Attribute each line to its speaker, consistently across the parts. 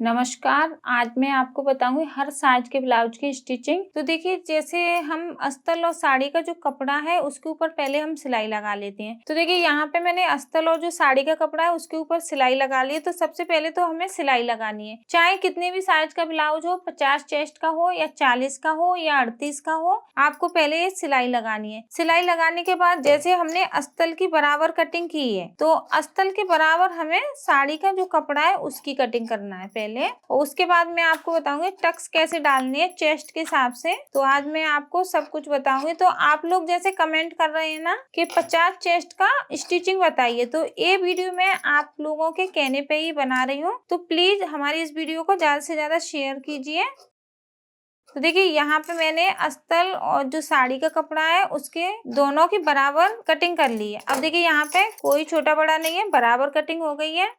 Speaker 1: नमस्कार। आज मैं आपको बताऊंगी हर साइज के ब्लाउज की स्टिचिंग। तो देखिए, जैसे हम अस्तर और साड़ी का जो कपड़ा है उसके ऊपर पहले हम सिलाई लगा लेते हैं। तो देखिए, यहाँ पे मैंने अस्तर और जो साड़ी का कपड़ा है उसके ऊपर सिलाई लगा ली है। तो सबसे पहले तो हमें सिलाई लगानी है, चाहे कितने भी साइज का ब्लाउज हो, 50 चेस्ट का हो या 40 का हो या 38 का हो, आपको पहले ये सिलाई लगानी है। सिलाई लगाने के बाद जैसे हमने अस्तर की बराबर कटिंग की है, तो अस्तर के बराबर हमें साड़ी का जो कपड़ा है उसकी कटिंग करना है पहले। और उसके बाद मैं आपको बताऊंगी टक्स कैसे डालनी है चेस्ट के हिसाब से। तो आज मैं आपको सब कुछ बताऊंगी। तो आप लोग जैसे कमेंट कर रहे हैं ना कि 50 चेस्ट का स्टिचिंग बताइए, तो ये वीडियो मैं आप लोगों के कहने पे ही बना रही हूँ। तो प्लीज हमारी इस वीडियो को ज्यादा से ज्यादा शेयर कीजिए। तो देखिए, यहाँ पे मैंने अस्तर और जो साड़ी का कपड़ा है उसके दोनों की बराबर कटिंग कर ली है। अब देखिए, यहाँ पे कोई छोटा बड़ा नहीं है, बराबर कटिंग हो गई है।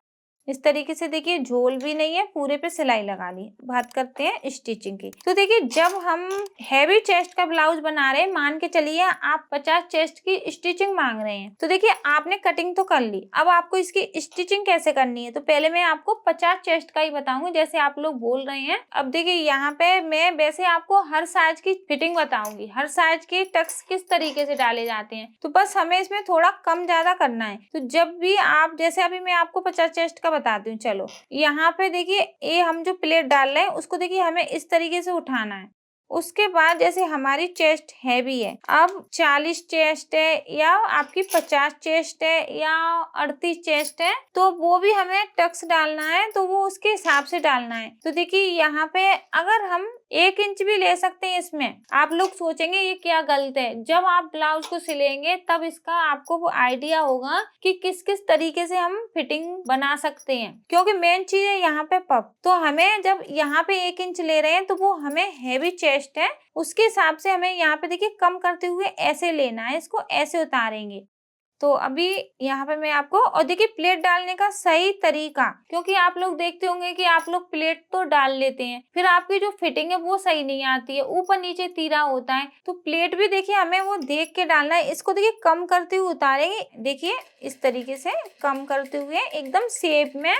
Speaker 1: इस तरीके से देखिए, झोल भी नहीं है, पूरे पे सिलाई लगा ली। बात करते हैं स्टिचिंग की। तो देखिए, जब हम हैवी चेस्ट का ब्लाउज बना रहे हैं, मान के चलिए आप 50 चेस्ट की स्टिचिंग मांग रहे हैं, तो देखिए आपने कटिंग तो कर ली, अब आपको इसकी स्टिचिंग कैसे करनी है। तो पहले मैं आपको 50 चेस्ट का ही बताऊंगी, जैसे आप लोग बोल रहे हैं। अब देखिए, यहाँ पे मैं वैसे आपको हर साइज की फिटिंग बताऊंगी, हर साइज के टक्स किस तरीके से डाले जाते हैं। तो बस हमें इसमें थोड़ा कम ज्यादा करना है। तो जब भी आप, जैसे अभी मैं आपको 50 चेस्ट का बताती हूँ। चलो, यहाँ पे देखिए, ये हम जो प्लेट डाल रहे हैं उसको देखिए हमें इस तरीके से उठाना है। उसके बाद जैसे हमारी चेस्ट हैवी है, अब 40 चेस्ट है या आपकी 50 चेस्ट है या 38 चेस्ट है, तो वो भी हमें टक्स डालना है, तो वो उसके हिसाब से डालना है। तो देखिए, यहाँ पे अगर हम 1 इंच भी ले सकते हैं इसमें। आप लोग सोचेंगे ये क्या गलत है, जब आप ब्लाउज को सिलेंगे तब इसका आपको वो आइडिया होगा कि किस किस तरीके से हम फिटिंग बना सकते हैं। क्योंकि मेन चीज है यहाँ पे पफ। तो हमें जब यहाँ पे 1 इंच ले रहे हैं, तो वो हमें हैवी चेस्ट है, उसके हिसाब से हमें यहाँ पे देखिए कम करते हुए ऐसे लेना है, इसको ऐसे उतारेंगे। तो अभी यहाँ पे मैं आपको, और देखिए प्लेट डालने का सही तरीका, क्योंकि आप लोग देखते होंगे कि आप लोग प्लेट तो डाल लेते हैं, फिर आपकी जो फिटिंग है वो सही नहीं आती है, ऊपर नीचे तीरा होता है। तो प्लेट भी देखिए हमें वो देख के डालना है। इसको देखिए कम करते हुए उतारेंगे, देखिए इस तरीके से कम करते हुए एकदम शेप में।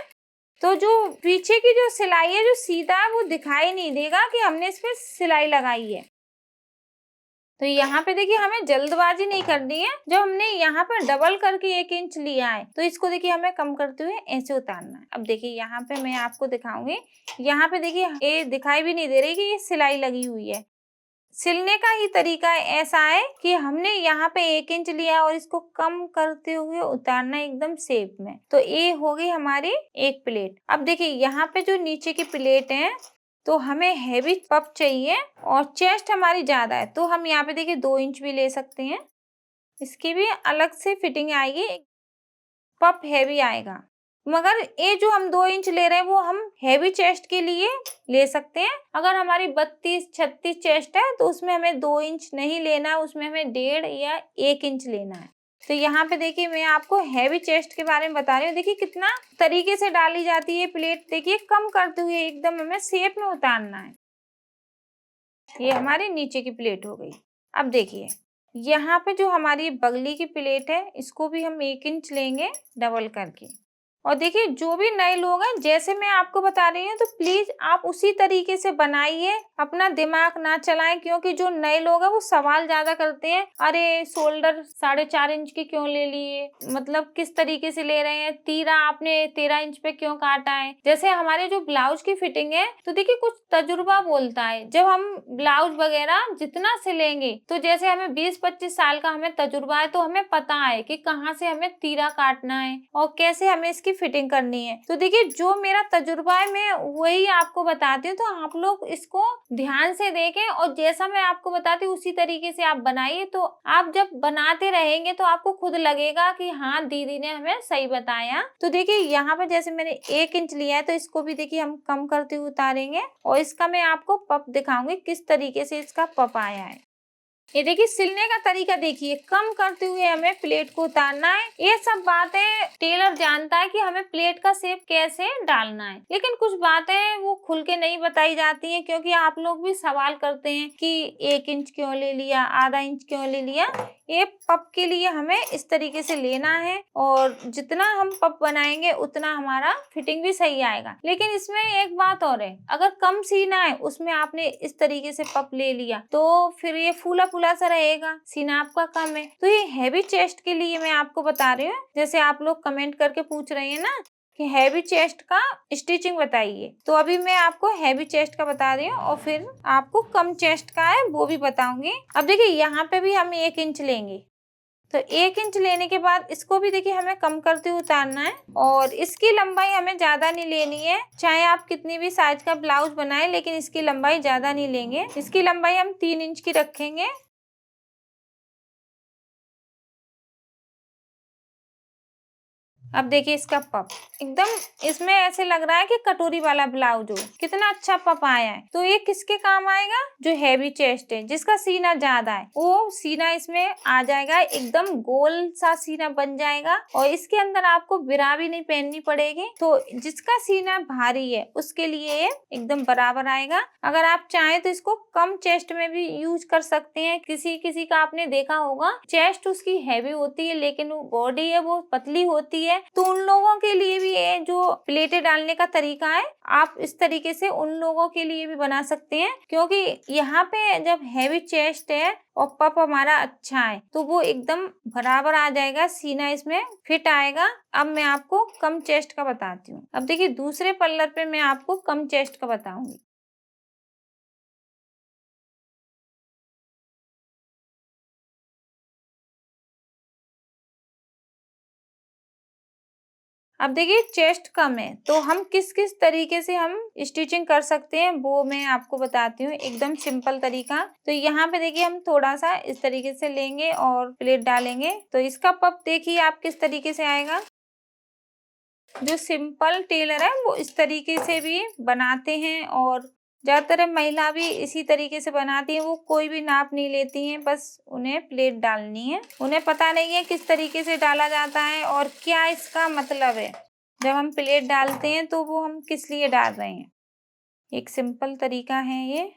Speaker 1: तो जो पीछे की जो सिलाई है, जो सीधा है, वो दिखाई नहीं देगा कि हमने इस पे सिलाई लगाई है। तो यहाँ पे देखिए हमें जल्दबाजी नहीं करनी है। जब हमने यहाँ पर डबल करके 1 इंच लिया है, तो इसको देखिए हमें कम करते हुए ऐसे उतारना है। अब देखिए, यहाँ पे मैं आपको दिखाऊंगी। यहाँ पे देखिए ये दिखाई भी नहीं दे रही कि ये सिलाई लगी हुई है। सिलने का ही तरीका ऐसा है कि हमने यहाँ पे 1 इंच लिया और इसको कम करते हुए उतारना है एकदम शेप में। तो ये हो गई हमारी एक प्लेट। अब देखिए, यहाँ पे जो नीचे की प्लेट है, तो हमें हैवी पफ चाहिए और चेस्ट हमारी ज्यादा है, तो हम यहाँ पे देखिए 2 इंच भी ले सकते हैं। इसकी भी अलग से फिटिंग आएगी, पफ हैवी आएगा। मगर ये जो हम 2 इंच ले रहे हैं वो हम हैवी चेस्ट के लिए ले सकते हैं। अगर हमारी 32-36 चेस्ट है, तो उसमें हमें 2 इंच नहीं लेना है, उसमें हमें 1.5 या 1 इंच लेना है। तो यहाँ पे देखिए, मैं आपको हैवी चेस्ट के बारे में बता रही हूँ। देखिए कितना तरीके से डाली जाती है प्लेट, देखिए कम करते हुए एकदम हमें शेप में उतारना है। ये हमारी नीचे की प्लेट हो गई। अब देखिए, यहाँ पे जो हमारी बगली की प्लेट है, इसको भी हम 1 इंच लेंगे डबल करके। और देखिए, जो भी नए लोग हैं, जैसे मैं आपको बता रही हूँ, तो प्लीज आप उसी तरीके से बनाइए, अपना दिमाग ना चलाएं। क्योंकि जो नए लोग हैं वो सवाल ज्यादा करते हैं, अरे शोल्डर 4.5 इंच की क्यों ले लिए, मतलब किस तरीके से ले रहे हैं, तीरा आपने 13 इंच पे क्यों काटा है। जैसे हमारे जो ब्लाउज की फिटिंग है, तो देखिए कुछ तजुर्बा बोलता है। जब हम ब्लाउज वगैरह जितना सिलेंगे, तो जैसे हमें 20-25 साल का हमें तजुर्बा है, तो हमें पता है कि कहाँ से हमें तीरा काटना है और कैसे हमें इसकी फिटिंग करनी है। तो देखिए, जो मेरा तजुर्बा है मैं वही आपको बताती हूँ। तो आप लोग इसको ध्यान से देखें और जैसा मैं आपको बताती हूँ उसी तरीके से आप बनाइए। तो आप जब बनाते रहेंगे तो आपको खुद लगेगा कि हाँ, दीदी ने हमें सही बताया। तो देखिए, यहाँ पर जैसे मैंने 1 इंच लिया है, तो इसको भी देखिए हम कम करते हुए उतारेंगे और इसका मैं आपको पफ दिखाऊंगी किस तरीके से इसका पफ आया है। ये देखिए, सिलने का तरीका देखिए, कम करते हुए हमें प्लेट को उतारना है। ये सब बातें टेलर जानता है कि हमें प्लेट का शेप कैसे डालना है, लेकिन कुछ बातें वो खुल के नहीं बताई जाती हैं। क्योंकि आप लोग भी सवाल करते हैं कि 1 इंच क्यों ले लिया, आधा इंच क्यों ले लिया। ये पप के लिए हमें इस तरीके से लेना है और जितना हम पप बनाएंगे उतना हमारा फिटिंग भी सही आएगा। लेकिन इसमें एक बात और है, अगर कम सीना है उसमें आपने इस तरीके से पप ले लिया तो फिर ये फूला फूला सा रहेगा, सीना आपका कम है। तो ये हैवी चेस्ट के लिए मैं आपको बता रही हूँ, जैसे आप लोग कमेंट करके पूछ रहे हैं ना कि हैवी चेस्ट का स्टिचिंग बताइए, तो अभी मैं आपको हैवी चेस्ट का बता रही हूँ और फिर आपको कम चेस्ट का है वो भी बताऊंगी। अब देखिए यहाँ पे भी हम 1 इंच लेंगे, तो 1 इंच लेने के बाद इसको भी देखिए हमें कम करते हुए उतारना है और इसकी लंबाई हमें ज्यादा नहीं लेनी है। चाहे आप कितनी भी साइज का ब्लाउज बनाएं लेकिन इसकी लंबाई ज्यादा नहीं लेंगे। इसकी लंबाई हम 3 इंच की रखेंगे। अब देखिए इसका पप एकदम इसमें ऐसे लग रहा है कि कटोरी वाला ब्लाउज हो, कितना अच्छा पप आया है। तो ये किसके काम आएगा, जो हैवी चेस्ट है, जिसका सीना ज्यादा है, वो सीना इसमें आ जाएगा, एकदम गोल सा सीना बन जाएगा और इसके अंदर आपको बिरा भी नहीं पहननी पड़ेगी। तो जिसका सीना भारी है उसके लिए ये एकदम बराबर आएगा। अगर आप चाहें तो इसको कम चेस्ट में भी यूज कर सकते हैं। किसी किसी का आपने देखा होगा चेस्ट उसकी हैवी होती है लेकिन वो बॉडी है वो पतली होती है, तो उन लोगों के लिए भी ये जो प्लेटें डालने का तरीका है, आप इस तरीके से उन लोगों के लिए भी बना सकते हैं। क्योंकि यहाँ पे जब हैवी चेस्ट है और पप हमारा अच्छा है तो वो एकदम बराबर आ जाएगा, सीना इसमें फिट आएगा। अब मैं आपको कम चेस्ट का बताती हूँ। अब देखिए दूसरे पल्लर पे मैं आपको कम चेस्ट का बताऊंगी। अब देखिए चेस्ट कम है तो हम किस किस तरीके से हम स्टिचिंग कर सकते हैं वो मैं आपको बताती हूँ, एकदम सिंपल तरीका। तो यहाँ पे देखिए हम थोड़ा सा इस तरीके से लेंगे और प्लेट डालेंगे, तो इसका पप देखिए आप किस तरीके से आएगा। जो सिंपल टेलर है वो इस तरीके से भी बनाते हैं और ज्यादातर महिला भी इसी तरीके से बनाती है। वो कोई भी नाप नहीं लेती हैं, बस उन्हें प्लेट डालनी है। उन्हें पता नहीं है किस तरीके से डाला जाता है और क्या इसका मतलब है। जब हम प्लेट डालते हैं तो वो हम किस लिए डाल रहे हैं, एक सिंपल तरीका है ये।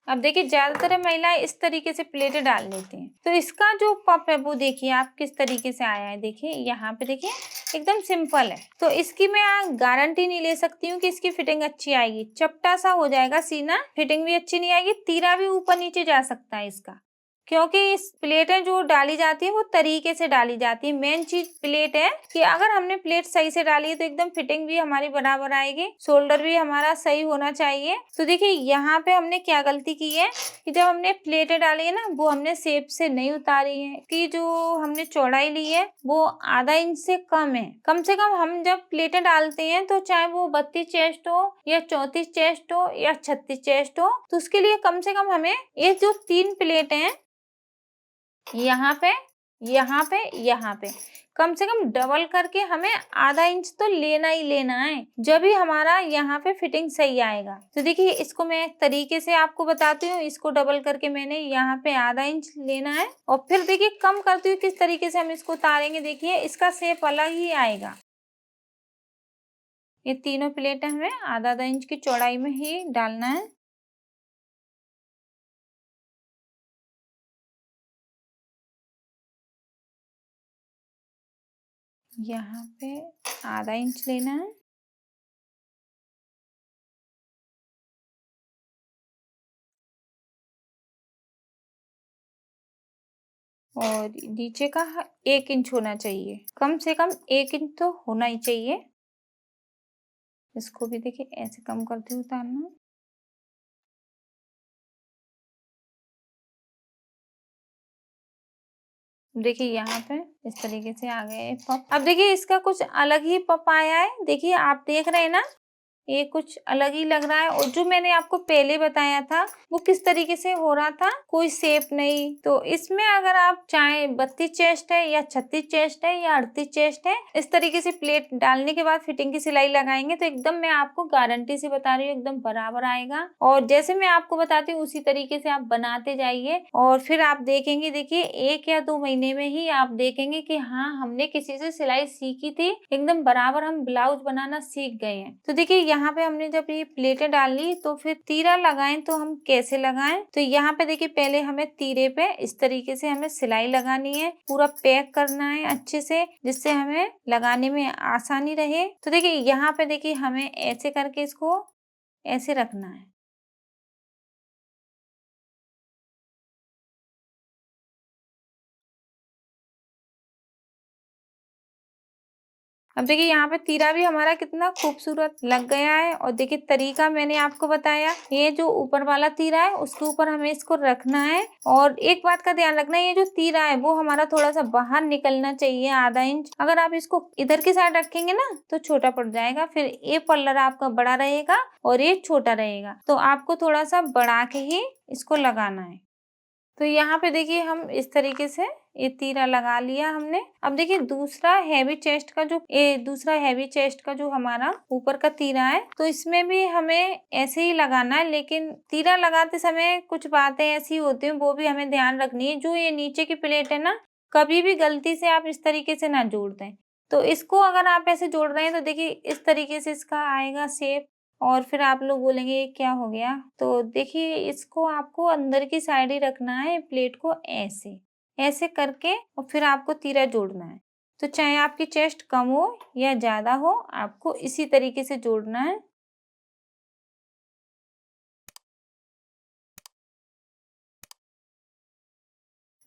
Speaker 1: अब देखिए ज्यादातर महिलाएं इस तरीके से प्लेटें डाल लेती हैं, तो इसका जो पप है वो देखिए आप किस तरीके से आया है। देखिए यहाँ पे देखिए एकदम सिंपल है, तो इसकी मैं गारंटी नहीं ले सकती हूँ कि इसकी फिटिंग अच्छी आएगी। चपटा सा हो जाएगा सीना, फिटिंग भी अच्छी नहीं आएगी, तीरा भी ऊपर नीचे जा सकता है इसका। क्योंकि इस प्लेटें जो डाली जाती है वो तरीके से डाली जाती है। मेन चीज प्लेट है कि अगर हमने प्लेट सही से डाली है तो एकदम फिटिंग भी हमारी बराबर आएगी, शोल्डर भी हमारा सही होना चाहिए। तो देखिए यहाँ पे हमने क्या गलती की है कि जब हमने प्लेटें डाली है ना वो हमने शेप से नहीं उतारी है, कि जो हमने चौड़ाई ली है वो आधा इंच से कम है। कम से कम हम जब प्लेटें डालते हैं तो चाहे वो 32 चेस्ट हो या 34 चेस्ट हो या 36 चेस्ट हो, तो उसके लिए कम से कम हमें ये जो 3 प्लेट हैं यहाँ पे यहाँ पे यहाँ पे कम से कम डबल करके हमें आधा इंच तो लेना ही लेना है, जब ही हमारा यहाँ पे फिटिंग सही आएगा। तो देखिए इसको मैं एक तरीके से आपको बताती हूँ। इसको डबल करके मैंने यहाँ पे आधा इंच लेना है और फिर देखिए कम करती हूँ किस तरीके से हम इसको उतारेंगे। देखिए इसका शेप अलग ही आएगा। ये तीनों प्लेट हमें आधा आधा इंच की चौड़ाई में ही डालना है। यहाँ पे आधा इंच लेना है और नीचे का 1 इंच होना चाहिए, कम से कम 1 इंच तो होना ही चाहिए। इसको भी देखिए ऐसे कम करते हुए उतारना है। देखिए यहाँ पे इस तरीके से आ गए पप। अब देखिए इसका कुछ अलग ही पप आया है। देखिए आप देख रहे हैं ना, ये कुछ अलग ही लग रहा है। और जो मैंने आपको पहले बताया था वो किस तरीके से हो रहा था, कोई शेप नहीं। तो इसमें अगर आप चाहे 32 चेस्ट है या 36 चेस्ट है या 38 चेस्ट है, इस तरीके से प्लेट डालने के बाद फिटिंग की सिलाई लगाएंगे तो एकदम मैं आपको गारंटी से बता रही हूँ एकदम बराबर आएगा। और जैसे मैं आपको बताती हूँ उसी तरीके से आप बनाते जाइए और फिर आप देखेंगे, देखिए 1 या 2 महीने में ही आप देखेंगे कि हाँ, हमने किसी से सिलाई सीखी थी, एकदम बराबर हम ब्लाउज बनाना सीख गए हैं। तो देखिए यहाँ पे हमने जब ये प्लेटें डाली तो फिर तीरा लगाएं तो हम कैसे लगाएं, तो यहाँ पे देखिए पहले हमें तीरे पे इस तरीके से हमें सिलाई लगानी है, पूरा पैक करना है अच्छे से जिससे हमें लगाने में आसानी रहे। तो देखिए यहाँ पे देखिए हमें ऐसे करके इसको ऐसे रखना है। अब देखिए यहाँ पे तीरा भी हमारा कितना खूबसूरत लग गया है। और देखिए तरीका मैंने आपको बताया, ये जो ऊपर वाला तीरा है उसके ऊपर हमें इसको रखना है। और एक बात का ध्यान रखना है, ये जो तीरा है वो हमारा थोड़ा सा बाहर निकलना चाहिए, आधा इंच। अगर आप इसको इधर की साइड रखेंगे ना तो छोटा पड़ जाएगा, फिर ये पल्लर आपका बड़ा रहेगा और ये छोटा रहेगा। तो आपको थोड़ा सा बढ़ा के ही इसको लगाना है। तो यहाँ पे देखिए हम इस तरीके से ये तीरा लगा लिया हमने। अब देखिए दूसरा हैवी चेस्ट का जो हमारा ऊपर का तीरा है, तो इसमें भी हमें ऐसे ही लगाना है। लेकिन तीरा लगाते समय कुछ बातें ऐसी होती हैं वो भी हमें ध्यान रखनी है। जो ये नीचे की प्लेट है ना, कभी भी गलती से आप इस तरीके से ना जोड़ दें। तो इसको अगर आप ऐसे जोड़ रहे हैं तो देखिए इस तरीके से इसका आएगा शेप। और फिर आप लोग बोलेंगे ये क्या हो गया, तो देखिए इसको आपको अंदर की साइड ही रखना है, प्लेट को ऐसे ऐसे करके और फिर आपको तीरा जोड़ना है। तो चाहे आपकी चेस्ट कम हो या ज्यादा हो, आपको इसी तरीके से जोड़ना है।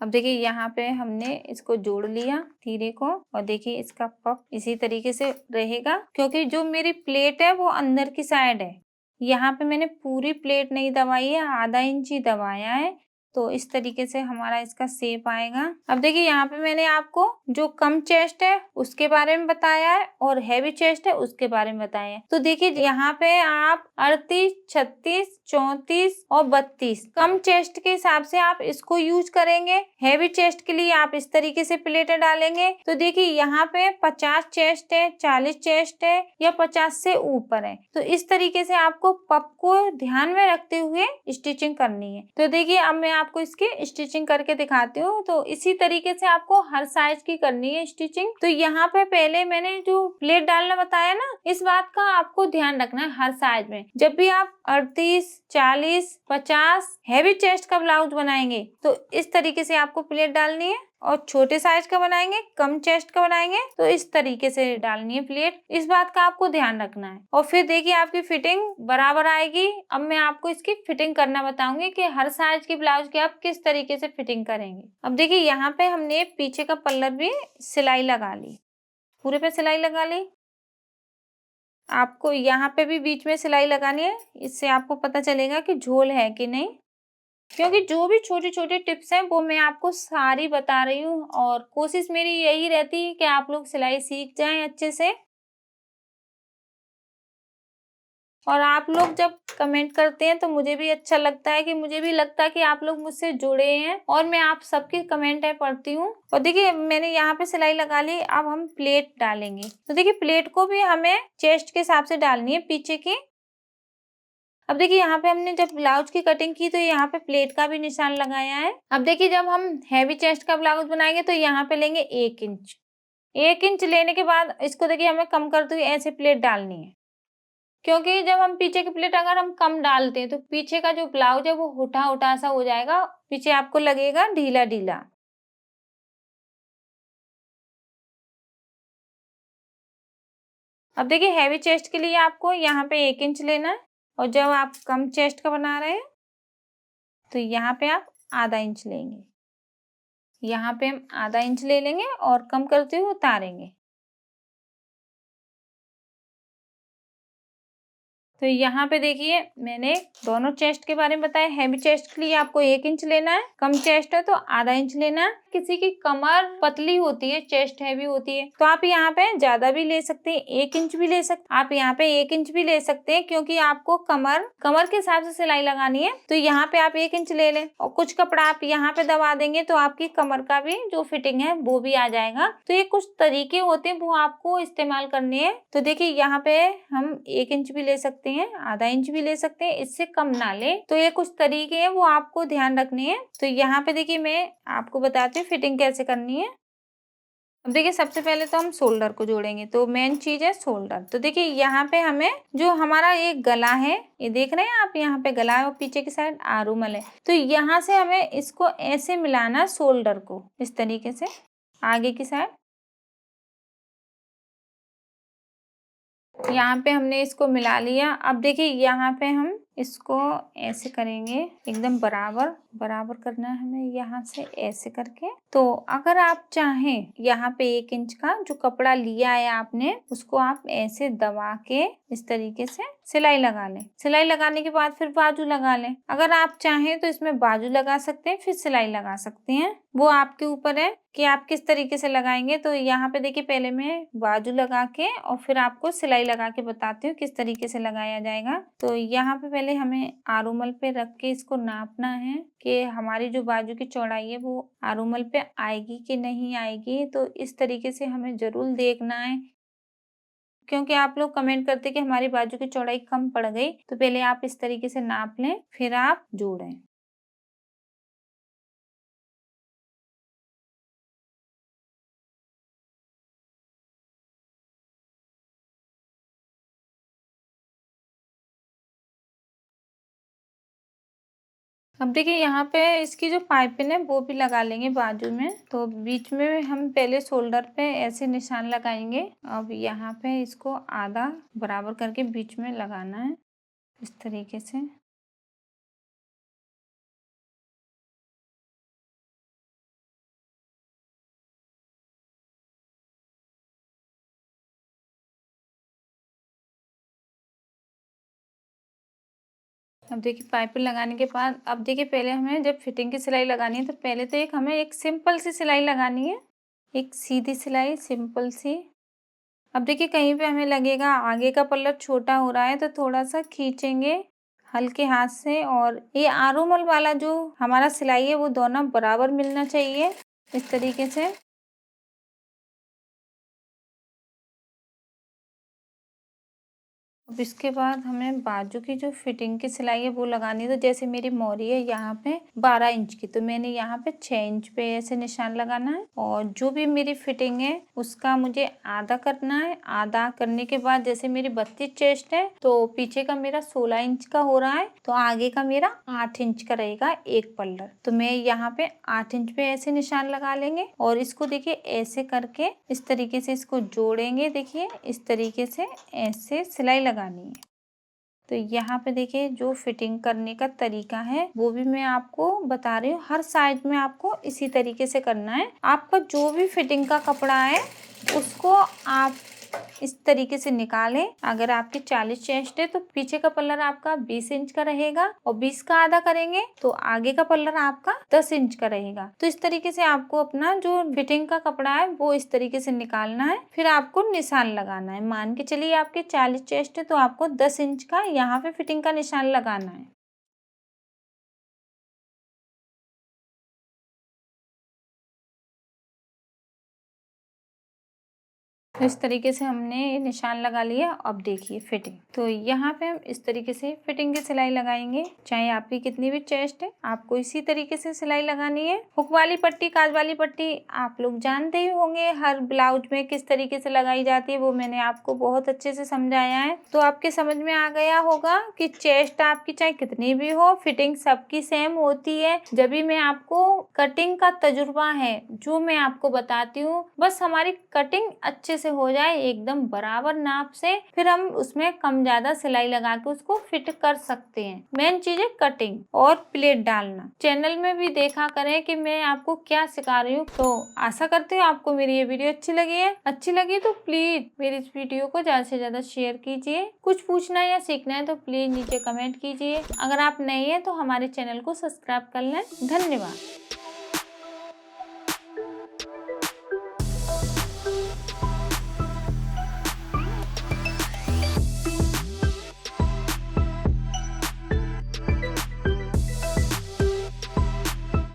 Speaker 1: अब देखिए यहाँ पे हमने इसको जोड़ लिया तीरे को। और देखिए इसका पफ इसी तरीके से रहेगा, क्योंकि जो मेरी प्लेट है वो अंदर की साइड है। यहाँ पे मैंने पूरी प्लेट नहीं दबाई है, आधा इंच ही दबाया है। तो इस तरीके से हमारा इसका शेप आएगा। अब देखिए यहाँ पे मैंने आपको जो कम चेस्ट है उसके बारे में बताया है और हैवी चेस्ट है उसके बारे में बताया है। तो देखिए यहाँ पे आप 38, 36, 34 और 32 कम चेस्ट के हिसाब से आप इसको यूज करेंगे। हैवी चेस्ट के लिए आप इस तरीके से प्लेटें डालेंगे। तो देखिए यहाँ पे 50 चेस्ट है, 40 चेस्ट है या 50 से ऊपर है। तो इस तरीके से आपको पप को ध्यान में रखते हुए स्टिचिंग करनी है। तो देखिए अब मैं आपको इसकी स्टिचिंग करके दिखाती हूँ। तो इसी तरीके से आपको हर साइज की करनी है स्टिचिंग। तो यहाँ पे पहले मैंने जो प्लेट डालना बताया ना, इस बात का आपको ध्यान रखना है हर साइज में। जब भी आप 38, 40, 50 हैवी चेस्ट का ब्लाउज बनाएंगे तो इस तरीके से आपको प्लेट डालनी है। और छोटे साइज का बनाएंगे, कम चेस्ट का बनाएंगे तो इस तरीके से डालनी है प्लेट। इस बात का आपको ध्यान रखना है। और फिर देखिए आपकी फिटिंग बराबर आएगी। अब मैं आपको इसकी फिटिंग करना बताऊंगी कि हर साइज के ब्लाउज की आप किस तरीके से फिटिंग करेंगे। अब देखिए यहाँ पे हमने पीछे का पल्लर भी सिलाई लगा ली, पूरे पे सिलाई लगा ली। आपको यहाँ पे भी बीच में सिलाई लगानी है, इससे आपको पता चलेगा कि झोल है कि नहीं। क्योंकि जो भी छोटी छोटी टिप्स हैं वो मैं आपको सारी बता रही हूँ और कोशिश मेरी यही रहती है कि आप लोग सिलाई सीख जाएं अच्छे से। और आप लोग जब कमेंट करते हैं तो मुझे भी अच्छा लगता है, कि मुझे भी लगता है कि आप लोग मुझसे जुड़े हैं और मैं आप सबकी कमेंट है पढ़ती हूँ। और देखिए मैंने यहाँ पे सिलाई लगा ली। अब हम प्लेट डालेंगे। तो देखिए प्लेट को भी हमें चेस्ट के हिसाब से डालनी है पीछे की। अब देखिए यहाँ पे हमने जब ब्लाउज की कटिंग की तो यहाँ पे प्लेट का भी निशान लगाया है। अब देखिए जब हम हैवी चेस्ट का ब्लाउज बनाएंगे तो यहाँ पे लेंगे 1 इंच। 1 इंच लेने के बाद इसको देखिए हमें कम करते हुए ऐसे प्लेट डालनी है। क्योंकि जब हम पीछे की प्लेट अगर हम कम डालते हैं तो पीछे का जो ब्लाउज है वो उठा उठा सा हो जाएगा, पीछे आपको लगेगा ढीला ढीला। अब देखिए हैवी चेस्ट के लिए आपको यहाँ पे 1 इंच लेना है। और जब आप कम चेस्ट का बना रहे हैं तो यहाँ पे आप आधा इंच लेंगे। यहाँ पे हम आधा इंच ले लेंगे और कम करते हुए उतारेंगे। तो तो यहाँ पे देखिए मैंने दोनों चेस्ट के बारे में बताया। हैवी चेस्ट के लिए आपको 1 इंच लेना है, कम चेस्ट है तो आधा इंच लेना है। किसी की कमर पतली होती है, चेस्ट हैवी होती है, तो आप यहाँ पे ज्यादा भी ले सकते हैं, 1 इंच भी ले सकते, आप यहाँ पे 1 इंच भी ले सकते हैं, क्योंकि आपको कमर के हिसाब से सिलाई लगानी है। तो यहाँ पे आप 1 इंच ले लें और कुछ कपड़ा आप यहाँ पे दबा देंगे तो आपकी कमर का भी जो फिटिंग है वो भी आ जाएगा। तो ये कुछ तरीके होते हैं, वो आपको इस्तेमाल करने हैं। तो देखिए यहाँ पे हम 1 इंच भी ले सकते हैं, आधा इंच भी ले सकते हैं, इससे कम ना ले। तो ये कुछ तरीके हैं, वो आपको ध्यान रखने हैं। तो यहाँ पे देखिए मैं आपको बताती हूँ फिटिंग कैसे करनी है। अब देखिए सबसे पहले तो हम शोल्डर को जोड़ेंगे, तो मेन चीज है शोल्डर। तो देखिए यहाँ पे हमें जो हमारा एक गला है, ये देख रहे हैं आप, यहाँ पे गला है और पीछे की साइड आरूमल है। तो यहाँ से हमें इसको ऐसे मिलाना, शोल्डर को इस तरीके से आगे की साइड। यहाँ पे हमने इसको मिला लिया। अब देखिए यहाँ पे हम इसको ऐसे करेंगे, एकदम बराबर बराबर करना है हमें, यहाँ से ऐसे करके। तो अगर आप चाहें यहाँ पे 1 इंच का जो कपड़ा लिया है आपने, उसको आप ऐसे दबा के इस तरीके से सिलाई लगा लें। सिलाई लगाने के बाद फिर बाजू लगा लें। अगर आप चाहें तो इसमें बाजू लगा सकते हैं, फिर सिलाई लगा सकते हैं, वो आपके ऊपर है कि आप किस तरीके से लगाएंगे। तो यहाँ पे देखिए पहले मैं बाजू लगा के और फिर आपको सिलाई लगा के बताती हूँ किस तरीके से लगाया जाएगा। तो यहाँ पे पहले हमें आरूमल पे रख के इसको नापना है कि हमारी जो बाजू की चौड़ाई है वो आरूमल पे आएगी कि नहीं आएगी। तो इस तरीके से हमें जरूर देखना है, क्योंकि आप लोग कमेंट करते कि हमारी बाजू की चौड़ाई कम पड़ गई। तो पहले आप इस तरीके से नाप लें, फिर आप जोड़ें। अब देखिए यहाँ पे इसकी जो पाइपिंग है वो भी लगा लेंगे बाजू में। तो बीच में हम पहले शोल्डर पे ऐसे निशान लगाएंगे। अब यहाँ पे इसको आधा बराबर करके बीच में लगाना है इस तरीके से। अब देखिए पाइपिंग लगाने के बाद अब देखिए पहले हमें जब फिटिंग की सिलाई लगानी है तो पहले तो हमें एक सिंपल सी सिलाई लगानी है, एक सीधी सिलाई सिंपल सी। अब देखिए कहीं पे हमें लगेगा आगे का पल्लर छोटा हो रहा है तो थोड़ा सा खींचेंगे हल्के हाथ से, और ये आरूमल वाला जो हमारा सिलाई है वो दोनों बराबर मिलना चाहिए इस तरीके से। अब इसके बाद हमें बाजू की जो फिटिंग की सिलाई है वो लगानी है। तो जैसे मेरी मोरी है यहाँ पे 12 इंच की, तो मैंने यहाँ पे 6 इंच पे ऐसे निशान लगाना है, और जो भी मेरी फिटिंग है उसका मुझे आधा करना है। आधा करने के बाद जैसे मेरी 32 चेस्ट है तो पीछे का मेरा 16 इंच का हो रहा है, तो आगे का मेरा 8 इंच का रहेगा एक पल्लर। तो मैं यहाँ पे 8 इंच पे ऐसे निशान लगा लेंगे, और इसको देखिए ऐसे करके इस तरीके से इसको जोड़ेंगे। देखिए इस तरीके से ऐसे सिलाई लगानी है। तो यहाँ पे देखिए जो फिटिंग करने का तरीका है वो भी मैं आपको बता रही हूँ। हर साइड में आपको इसी तरीके से करना है। आपका जो भी फिटिंग का कपड़ा है उसको आप इस तरीके से निकालें। अगर आपकी 40 चेस्ट है तो पीछे का पल्लर आपका 20 इंच का रहेगा, और 20 का आधा करेंगे तो आगे का पल्लर आपका 10 इंच का रहेगा। तो इस तरीके से आपको अपना जो फिटिंग का कपड़ा है वो इस तरीके से निकालना है, फिर आपको निशान लगाना है। मान के चलिए आपके 40 चेस्ट है तो आपको 10 इंच का यहाँ पे फिटिंग का निशान लगाना है। तो इस तरीके से हमने ये निशान लगा लिया। अब देखिए फिटिंग, तो यहाँ पे हम इस तरीके से फिटिंग की सिलाई लगाएंगे। चाहे आपकी कितनी भी चेस्ट है आपको इसी तरीके से सिलाई लगानी है। हुक वाली पट्टी, काज वाली पट्टी आप लोग जानते ही होंगे हर ब्लाउज में किस तरीके से लगाई जाती है, वो मैंने आपको बहुत अच्छे से समझाया है। तो आपके समझ में आ गया होगा कि चेस्ट आपकी चाहे कितनी भी हो, फिटिंग सबकी सेम होती है। जब भी मैं आपको कटिंग का तजुर्बा है जो मैं आपको बताती हूँ, बस हमारी कटिंग अच्छे से से हो जाए एकदम बराबर नाप से, फिर हम उसमें कम ज्यादा सिलाई लगा के उसको फिट कर सकते हैं। मेन चीज है कटिंग और प्लेट डालना। चैनल में भी देखा करें कि मैं आपको क्या सिखा रही हूँ। तो आशा करती हूँ आपको मेरी ये वीडियो अच्छी लगी है। अच्छी लगी तो प्लीज मेरी इस वीडियो को ज्यादा से ज्यादा शेयर कीजिए। कुछ पूछना या सीखना है तो प्लीज नीचे कमेंट कीजिए। अगर आप नए हैं तो हमारे चैनल को सब्सक्राइब कर लें। धन्यवाद।